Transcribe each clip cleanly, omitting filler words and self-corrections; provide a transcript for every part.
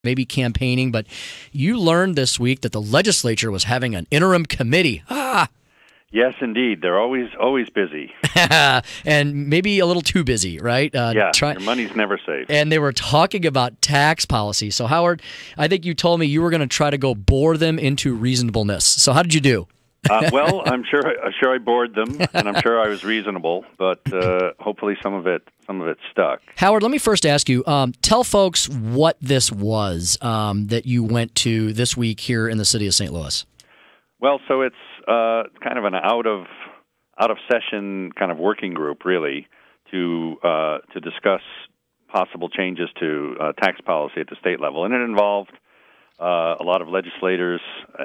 maybe campaigning, but you learned this week that the legislature was having an interim committee. Yes, indeed. They're always busy. And maybe a little too busy, right? Your money's never safe. And they were talking about tax policy. So, Howard, I think you told me you were going to try to go bore them into reasonableness. So how did you do? Well, I'm sure I bored them, and I'm sure I was reasonable, but hopefully some of it stuck. Howard, let me first ask you, tell folks what this was that you went to this week here in the city of St. Louis. Well, so it's kind of an out of session kind of working group, really, to discuss possible changes to tax policy at the state level, and it involved a lot of legislators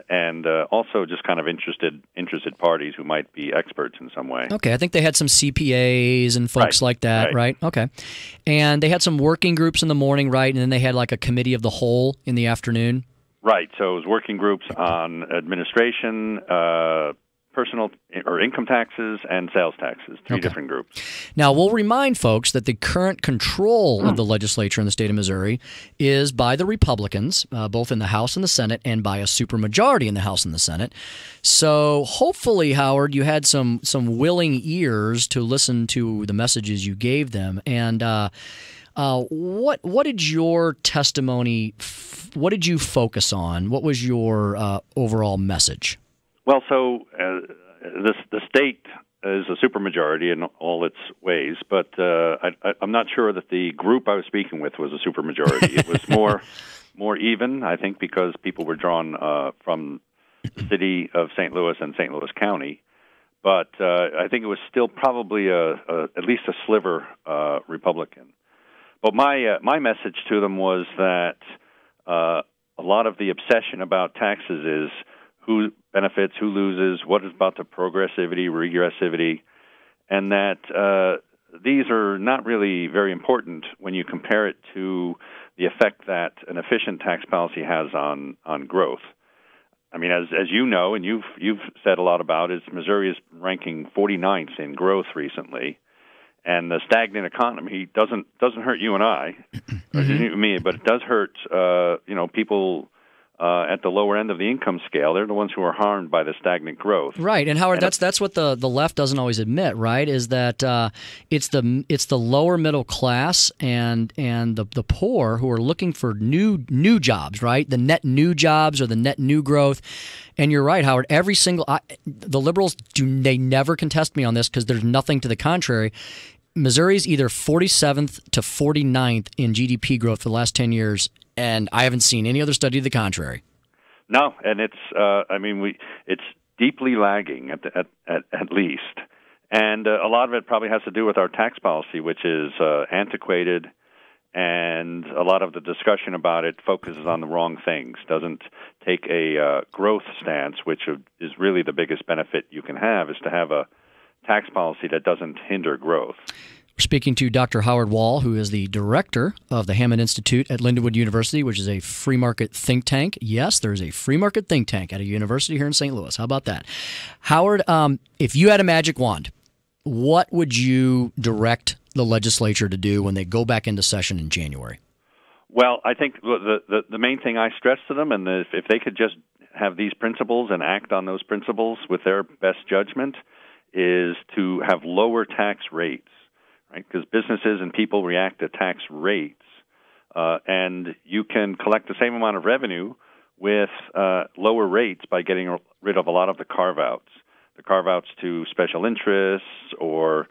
and also just kind of interested parties who might be experts in some way. Okay, I think they had some CPAs and folks like that, right? Okay. And they had some working groups in the morning, right? And then they had like a committee of the whole in the afternoon? Right, so it was working groups on administration, personal or income taxes, and sales taxes, three different groups. Now, we'll remind folks that the current control of the legislature in the state of Missouri is by the Republicans, both in the House and the Senate, and by a supermajority in the House and the Senate. So hopefully, Howard, you had some willing ears to listen to the messages you gave them. And what did your testimony, what did you focus on? What was your overall message? Well, so the state is a supermajority in all its ways, but I'm not sure that the group I was speaking with was a supermajority. It was more even, I think, because people were drawn from the city of St. Louis and St. Louis County. But I think it was still probably at least a sliver Republican. But my message to them was that a lot of the obsession about taxes is who benefits, who loses, what is about the progressivity, regressivity, and that these are not really very important when you compare it to the effect that an efficient tax policy has on growth. I mean, as you know, and you've said a lot about, is Missouri is ranking 49th in growth recently, and the stagnant economy doesn't hurt you and I, or me, but it does hurt people at the lower end of the income scale. They're the ones who are harmed by the stagnant growth. Right, and Howard, that's what the left doesn't always admit, right? Is that it's the lower middle class and the poor who are looking for new jobs, right? The net new jobs or the net new growth. And you're right, Howard. The liberals they never contest me on this because there's nothing to the contrary. Missouri's either 47th to 49th in GDP growth for the last 10 years. And I haven't seen any other study to the contrary. No, and it's it's deeply lagging at least, and a lot of it probably has to do with our tax policy, which is antiquated, and a lot of the discussion about it focuses on the wrong things. Doesn't take a growth stance, which is really the biggest benefit you can have, is to have a tax policy that doesn't hinder growth. We're speaking to Dr. Howard Wall, who is the director of the Hammond Institute at Lindenwood University, which is a free market think tank. Yes, there is a free market think tank at a university here in St. Louis. How about that? Howard, if you had a magic wand, what would you direct the legislature to do when they go back into session in January? Well, I think the main thing I stress to them, and if they could just have these principles and act on those principles with their best judgment, is to have lower tax rates. Right, because businesses and people react to tax rates, and you can collect the same amount of revenue with lower rates by getting rid of a lot of the carve-outs to special interests or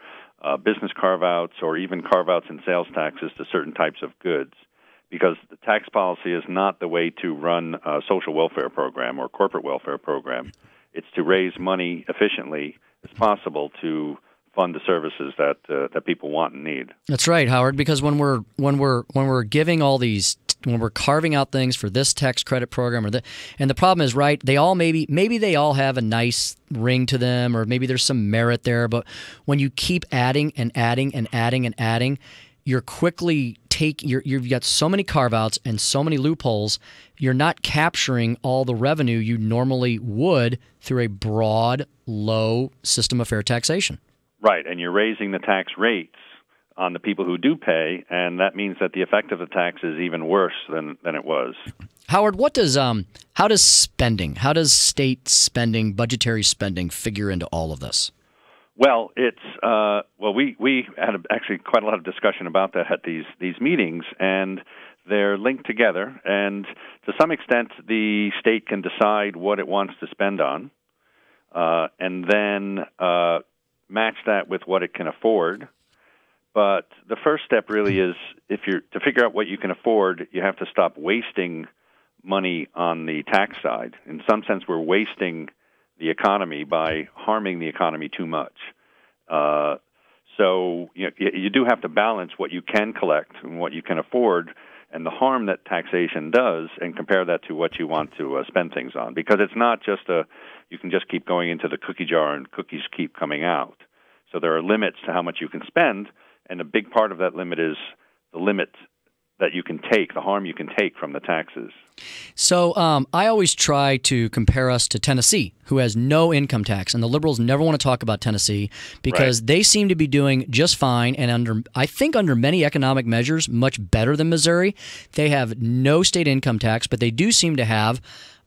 business carve-outs or even carve-outs in sales taxes to certain types of goods, because the tax policy is not the way to run a social welfare program or corporate welfare program. It's to raise money efficiently as possible to fund the services that people want and need. That's right, Howard. Because when we're giving all these, when we're carving out things for this tax credit program and the problem is, right, they all maybe they all have a nice ring to them, or maybe there's some merit there. But when you keep adding and adding and adding and adding, you're quickly you've got so many carve-outs and so many loopholes, you're not capturing all the revenue you normally would through a broad, low system of fair taxation. Right, and you're raising the tax rates on the people who do pay, and that means that the effect of the tax is even worse than it was. Howard, how does state spending, budgetary spending, figure into all of this? Well, we had actually quite a lot of discussion about that at these meetings, and they're linked together. And to some extent, the state can decide what it wants to spend on, and then match that with what it can afford. But the first step really is, to figure out what you can afford, you have to stop wasting money on the tax side. In some sense, we're wasting the economy by harming the economy too much. So you do have to balance what you can collect and what you can afford and the harm that taxation does, and compare that to what you want to spend things on. Because it's not just you can just keep going into the cookie jar and cookies keep coming out. So there are limits to how much you can spend, and a big part of that limit is the limit that you can take, the harm you can take from the taxes. So I always try to compare us to Tennessee, who has no income tax, and the liberals never want to talk about Tennessee because they seem to be doing just fine, and I think under many economic measures, much better than Missouri. They have no state income tax, but they do seem to have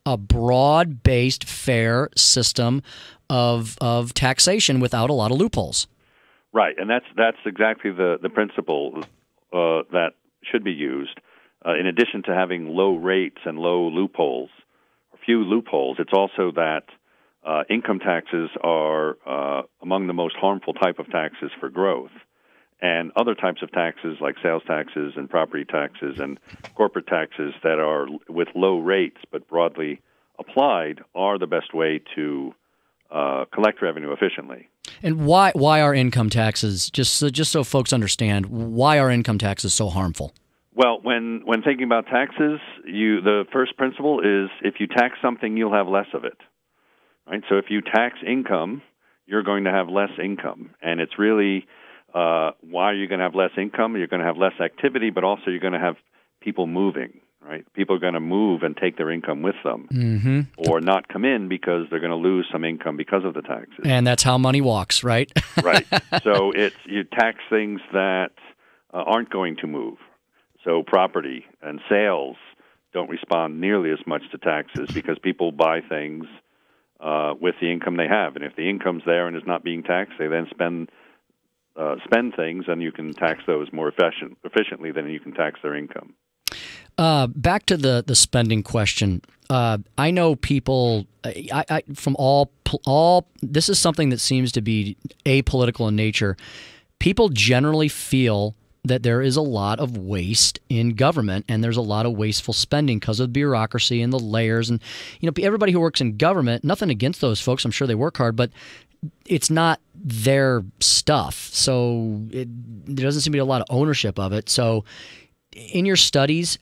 a broad-based, fair system of taxation without a lot of loopholes. Right, and that's exactly the principle that should be used. In addition to having low rates and low loopholes, or few loopholes, it's also that income taxes are among the most harmful type of taxes for growth. And other types of taxes like sales taxes and property taxes and corporate taxes that are with low rates but broadly applied are the best way to collect revenue efficiently. And why are income taxes, just so folks understand, why are income taxes so harmful? Well, when thinking about taxes, the first principle is if you tax something, you'll have less of it. Right? So if you tax income, you're going to have less income. And it's really why are you going to have less income? You're going to have less activity, but also you're going to have people moving. Right? People are going to move and take their income with them, or not come in because they're going to lose some income because of the taxes. And that's how money walks, right? Right. So you tax things that aren't going to move. So property and sales don't respond nearly as much to taxes because people buy things with the income they have, and if the income's there and is not being taxed, they then spend things, and you can tax those more efficiently than you can tax their income. Back to the spending question. I know people from all. This is something that seems to be apolitical in nature. People generally feel that there is a lot of waste in government, and there's a lot of wasteful spending because of bureaucracy and the layers. And everybody who works in government, nothing against those folks. I'm sure they work hard, but it's not their stuff. So there doesn't seem to be a lot of ownership of it. So in your studies,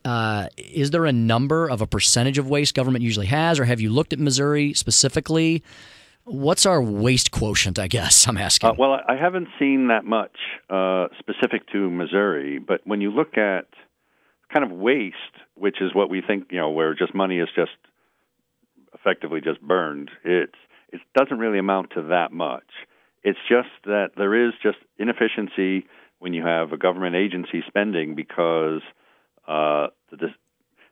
is there a number of a percentage of waste government usually has, or have you looked at Missouri specifically? What's our waste quotient, I guess I'm asking? Well, I haven't seen that much specific to Missouri, but when you look at kind of waste, which is what we think, where just money is just effectively just burned, it doesn't really amount to that much. It's just that there is just inefficiency when you have a government agency spending because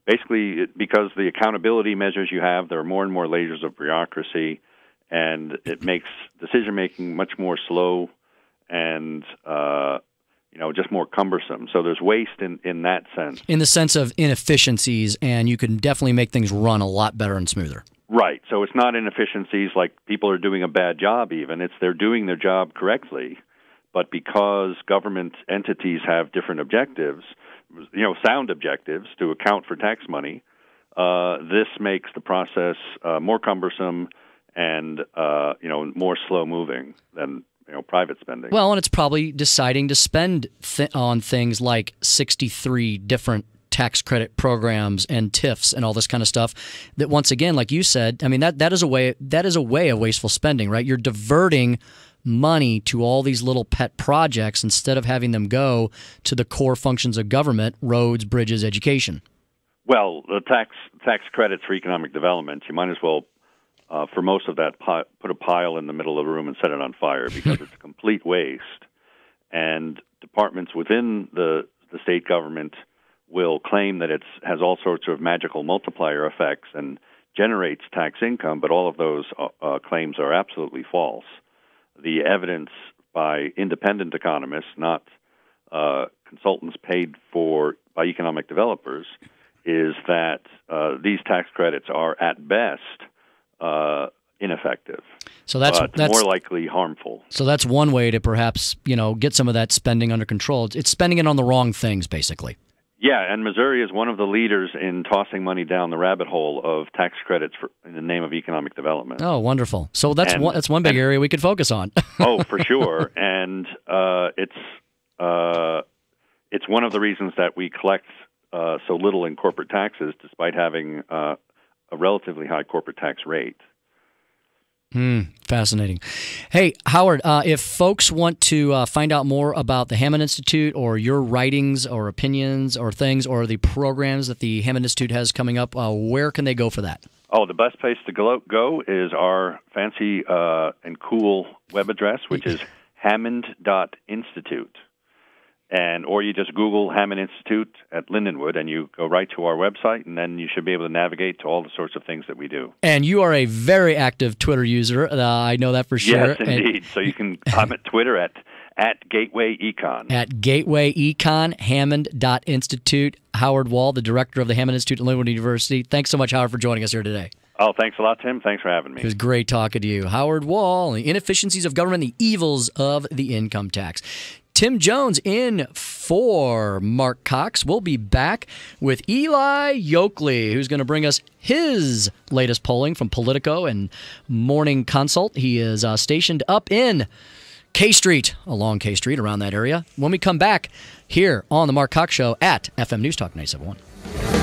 because the accountability measures you have, there are more and more layers of bureaucracy, and it makes decision-making much more slow and, just more cumbersome. So there's waste in that sense. In the sense of inefficiencies, and you can definitely make things run a lot better and smoother. Right. So it's not inefficiencies like people are doing a bad job even. It's they're doing their job correctly, but because government entities have different objectives, sound objectives to account for tax money, this makes the process more cumbersome and more slow-moving than private spending. Well, and it's probably deciding to spend on things like 63 different tax credit programs and TIFs and all this kind of stuff. That once again, like you said, I mean that is a way of wasteful spending, right? You're diverting money to all these little pet projects instead of having them go to the core functions of government: roads, bridges, education. Well, the tax credits for economic development, you might as well. For most of that, put a pile in the middle of the room and set it on fire because it's a complete waste. and departments within the state government will claim that it has all sorts of magical multiplier effects and generates tax income, but all of those claims are absolutely false. The evidence by independent economists, not consultants paid for by economic developers, is that these tax credits are at best ineffective. So that's more likely harmful. So that's one way to perhaps get some of that spending under control. It's spending it on the wrong things, basically. Yeah, and Missouri is one of the leaders in tossing money down the rabbit hole of tax credits in the name of economic development. Oh, wonderful! So that's one big area we could focus on. Oh, for sure, and it's one of the reasons that we collect so little in corporate taxes, despite having a relatively high corporate tax rate. Fascinating. Hey, Howard, if folks want to find out more about the Hammond Institute or your writings or opinions or things or the programs that the Hammond Institute has coming up, where can they go for that? Oh, the best place to go is our fancy and cool web address, which is hammond.institute. Or you just Google Hammond Institute at Lindenwood, and you go right to our website, and then you should be able to navigate to all the sorts of things that we do. And you are a very active Twitter user. I know that for sure. Yes, indeed. So you can comment Twitter at Gateway Econ. At Gateway Econ, Hammond.Institute. Howard Wall, the director of the Hammond Institute at Lindenwood University. Thanks so much, Howard, for joining us here today. Oh, thanks a lot, Tim. Thanks for having me. It was great talking to you. Howard Wall, the inefficiencies of government, the evils of the income tax. Tim Jones in for Marc Cox. We'll be back with Eli Yoakley, who's going to bring us his latest polling from Politico and Morning Consult. He is stationed up in K Street, along K Street, around that area. When we come back here on the Marc Cox Show at FM News Talk 97.1.